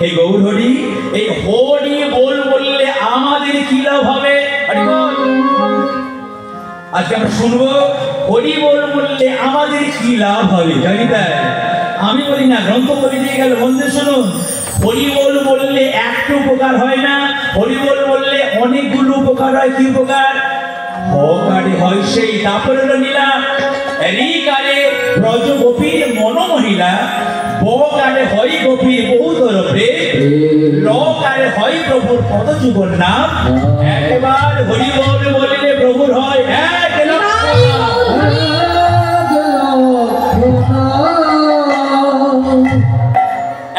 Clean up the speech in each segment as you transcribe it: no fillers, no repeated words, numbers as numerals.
হে গৌর হরি, এই হরি বল বললে আমাদের কি লাভ হবে? আজকে আমরা শুনবো হরি বল বললে আমাদের কি লাভ হবে। জানি তাই আমি বলি না, গ্রন্থ বলে দিয়ে গেল। বন্ধু শুনুন, হরি বল বললে একটা উপকার হয় না, হরি বল বললে অনেকগুলো উপকার হয়। কি উপকার? হকারে হয় সেই দাপরের লীলা, রিকারে ব্রজ গোপীর মনোমহিলা, বকারে হয় গোপীর বহুতর প্রেম, লকারে হয় প্রভুর পদযুগল নাম। একবার হরি বল বললে প্রভুর হয় এক লক্ষ।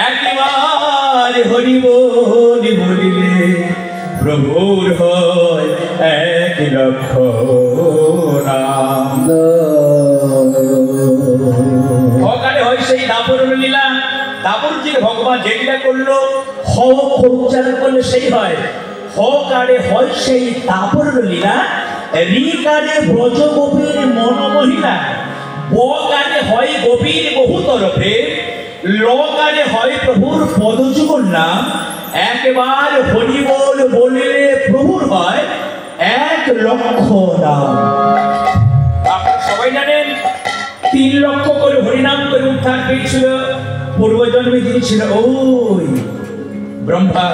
একবার হরি বল বলিলে প্রভুর হয় এক লক্ষ নাম। হকারে হয় সেই দাপরের লীলা, দাপর যে ভগবান যেটা করলো হ উচ্চারণ করলে সেই হয়। হকারে হয় সেই দাপরের লীলা, রিকারে ব্রজ গোপীর মনোমহিলা, বকারে হয় গোপীর বহুতর প্রেম, লকারে হয় প্রভুর পদযুগল নাম। একবার হরি বল বলিলে প্রভুর হয় এক লক্ষ নাম। আপনারা সবাই জানেন 3 লক্ষ করে হরিনাম করে উদ্ধার পেয়েছিল পূর্বজন্মে। যিনি ছিল ওই ব্রহ্মা,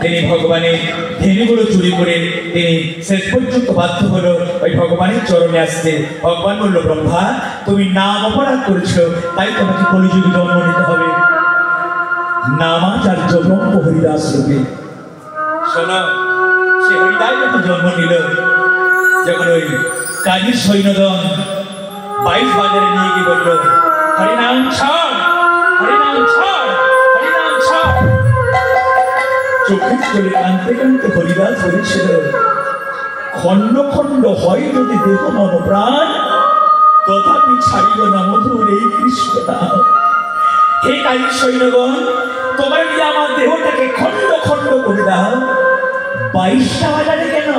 তিনি ভগবানের ধেনুগুলো চুরি করে তিনি শেষ পর্যন্ত বাধ্য হলো ওই ভগবানের চরণে আসতে। ভগবান বলল, ব্রহ্মা তুমি নাম অপরাধ করেছো, তাই তোমাকে কলিযুগে জন্ম নিতে হবে। নামাচার্য ব্রহ্ম হরিদাস রূপে। শোনো, সে হরিদাস যখন জন্ম নিল, যখন ওই কাজীর সৈন্যদল 22 বাজারে নিয়ে গিয়ে বলল, হরিনাম ছাড়, হরিনাম ছাড়, হরিনাম ছাড়। চোখে চলে কাঁদতে কাঁদতে হরিদাস বলেছিল, খণ্ড খণ্ড হয় যদি দেহ মন প্রাণ, তথাপি ছাড়িব না মধুর এই কৃষ্ণ নাম। হে কাজীর সৈন্যগণ, তোমরা যদি আমার দেহটাকে খণ্ড খণ্ড করে দাও, 22টা বাজারে কেন,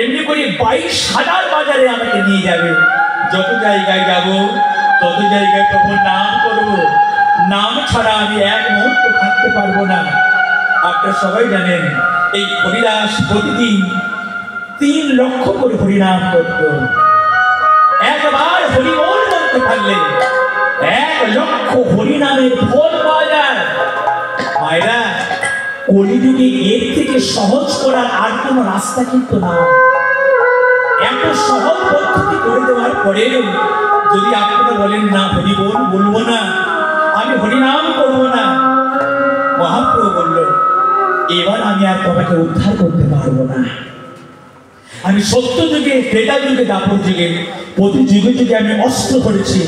এমনি করে 22,000 বাজারে আমাকে নিয়ে যাবে। যত জায়গায় যাব তত জায়গায় প্রভুর নাম করব, নাম ছাড়া আমি এক মুহূর্ত থাকতে পারবো না। আপনারা সবাই জানেন এই হরিদাস প্রতিদিন 3 লক্ষ করে হরিনাম করত। একবার হরিবল বলতে পারলে 1 লক্ষ হরিনামের ফল পাওয়া যায়। মায়েরা, কলিযুগে এর থেকে সহজ করার আর কোনো রাস্তা কিন্তু না। এত সহজ পদ্ধতি করে দেওয়ার পরে যদি আপনারা বলেন না হরিবল বলবো না, আমি হরিনাম করবো না, মহাপ্রভু বলল, এবার আমি আর তোমাকে উদ্ধার করতে পারবো না। আমি সত্য যুগে, ত্রেতা যুগে, দাপর যুগে, প্রতি যুগে যুগে আমি অস্ত্র করেছি,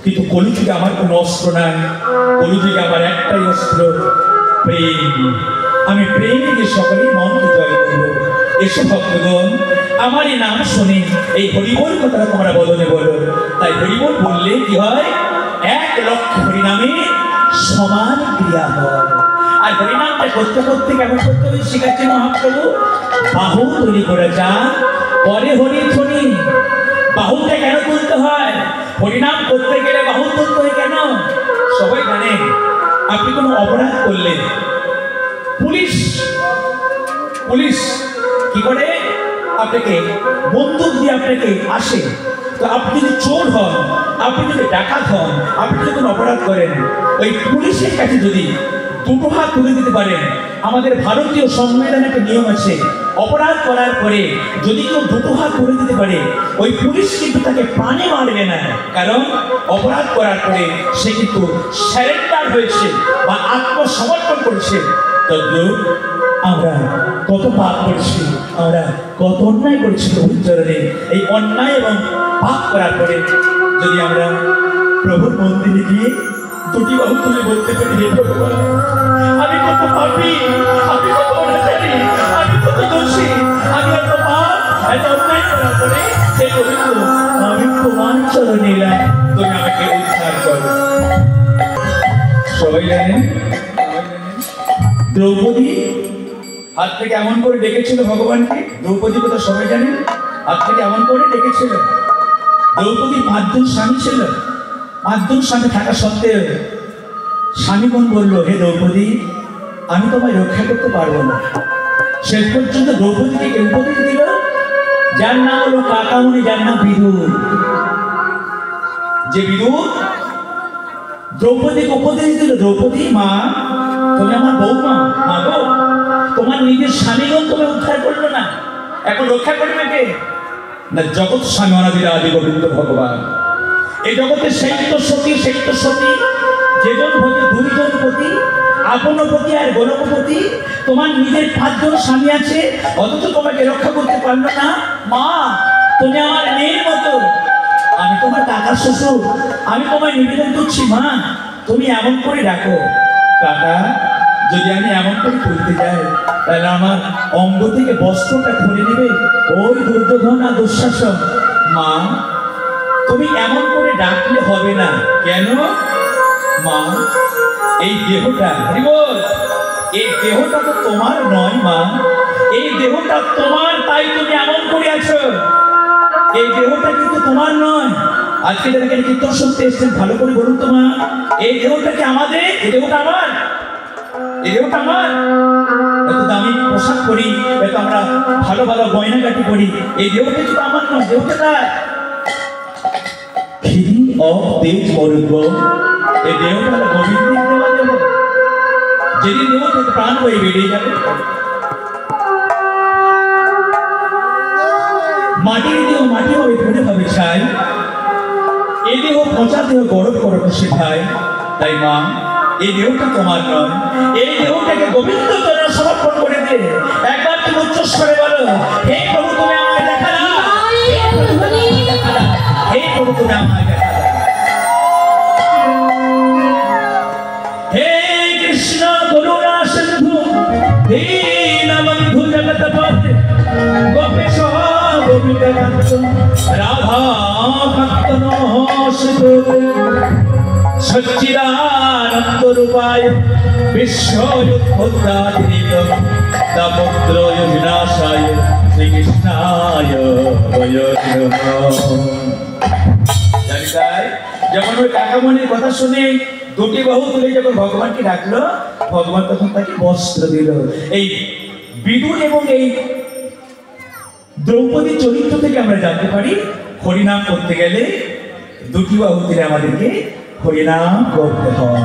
কিন্তু কলিযুগে আমার কোনো অস্ত্র নাই। কলিযুগে আমার একটাই অস্ত্র, প্রেম। আমি প্রেম দিয়ে সকলের মনকে জয় করব। এসব ভক্তগণ, আমার এই নাম শুনে এই হরিবল কথাটা তোমরা বদলে বলো। তাই হরিবল বললে কি হয়? 1 লক্ষ হরিনামে সমান ক্রিয়া হয়। আর হরিনামটা করতে করতে কেমন করতে হবে শিখাচ্ছে মহাপ্রভু। বাহু তৈরি করে যান, পরে হরি ধ্বনি। বাহুটা কেন তুলতে হয়? হরিনাম করতে গেলে বাহু তুলতে হয় কেন? সবাই জানেন, আপনি কোনো অপরাধ করলেন, পুলিশ কি করে? আপনাকে বন্দুক দিয়ে আপনাকে আসে। তো আপনি যদি চোর হন, আপনি যদি ডাকাত হন, আপনি যদি কোনো অপরাধ করেন, ওই পুলিশের কাছে যদি 2 হাত তুলে দিতে পারেন, আমাদের ভারতীয় সংবিধানে একটা নিয়ম আছে, অপরাধ করার পরে যদি কেউ 2 হাত তুলে দিতে পারে, ওই পুলিশ কিন্তু তাকে প্রাণে মারবে না। কারণ অপরাধ করার পরে সে কিন্তু স্যারেন্ডার হয়েছে বা আত্মসমর্পণ করেছে। তদ্রূপ আমরা কত পাপ করেছি, আমরা কত অন্যায় করেছি প্রভুর চরণে। এই অন্যায় এবং পাপ করার পরে যদি আমরা প্রভুর মন্দিরে গিয়ে 2টি বাহু তুলে বলতে পারি, হে ভগবান, আমি কত পাপী, আমি কত অনাচারী, আমি কত দোষী, আমি এত পাপ, এত অন্যায় করার পরে হে পবিত্র, আমি তোমার চরণে এলাম, তুমি আমাকে উদ্ধার করো। সবাই জানেন দ্রৌপদী হাত থেকে এমন করে ডেকেছিল ভগবানকে। দ্রৌপদী কথা সবাই জানেন, হাত থেকে এমন করে ডেকেছিল। দ্রৌপদীর 5 জন স্বামী ছিল। 5 জন স্বামী থাকা সত্ত্বেও স্বামীগণ বলল, হে দ্রৌপদী, আমি তোমায় রক্ষা করতে পারবো না। শেষ পর্যন্ত দ্রৌপদীকে কে উপদেশ দিল, যার নাম হলো কাকামুনি, যার নাম বিদুর। যে বিদুর দ্রৌপদীকে উপদেশ দিল, দ্রৌপদী মা তুমি আমার বৌমা, মা গো তোমার নিজের স্বামীগণ তোমায় উদ্ধার করলো না, এখন রক্ষা করবে কে? না জগৎ স্বামী অনাদির আদি গোবিন্দ ভগবান। এই জগতে সেইত্য সতী, সেইত্য সতী যেজন ভোগে দুইজন পতি, আপন পতি আর গণপতি। তোমার নিজের 5 জন স্বামী আছে, অথচ তোমাকে রক্ষা করতে পারলো না। মা তুমি আমার মেয়ের মতো, আমি তোমার কাকা শ্বশুর, আমি তোমায় নিবেদন করছি মা তুমি এমন করে ডাকো। কাকা যদি আমি এমন করে করতে যাই তাহলে আমার অঙ্গ থেকে বস্ত্রটা খুলে নেবে ওই দুর্যোধন আর দুঃশাসন। মা তুমি এমন করে ডাকলে হবে না। কেন? মা এই দেহটা, এই দেহটা তো তোমার নয় মা, এই দেহটা তোমার, তাই তুমি এমন করে আছো। এই দেহটা কিন্তু তোমার নয়। আজকে যারা কীর্তন শুনতে এসেছেন ভালো করে বলুন তো মা, এই দেহটা কি আমাদের? এই দেহটা আমার, এই দেহটা আমার। এত দামি পোশাক পরি, এত আমরা ভালো ভালো গয়নাগাটি পরি, এই দেহটা কিন্তু আমার নয়, দেহটা কার? খিরি অফ দেব মরুগ, এই দেহটা হলো গোবিন্দের দেওয়া দেহ। যেদিন দেহ থেকে প্রাণ বয়ে বেরিয়ে যাবে, মাটির দেহ মাটি হবে, ফেলে হবে ছাই। এই দেহ পচা দেহ গরম করো সে ভাই। তাই মা এই দেহটা তোমার নয়, এই দেহটাকে গোবিন্দ চরণে সমর্পণ করে দে। একবার তুমি উচ্চস্বরে বলো, হে প্রভু তুমি আমায় দেখা দাও, হে প্রভু তুমি আমায় দেখা দাও। হে কৃষ্ণ করুণা সিন্ধু দীনবন্ধু জগৎপতে গোপেশ গোপিকাকান্ত রাধা কান্ত নমস্তুতে সচ্চিদানন্দ রূপায় বিশ্বোৎপত্তাদিনিত দামোদর বিনাশায় শ্রীকৃষ্ণায় যখন ওই কাকামণির কথা শুনে দুটি বাহু তুলে যখন ভগবানকে ডাকলো, ভগবান তখন তাকে বস্ত্র দিল। এই বিদুর এবং এই দ্রৌপদীর চরিত্র থেকে আমরা জানতে পারি হরিনাম করতে গেলে দুটি বাহু তুলে আমাদেরকে হরিনাম করতে হয়।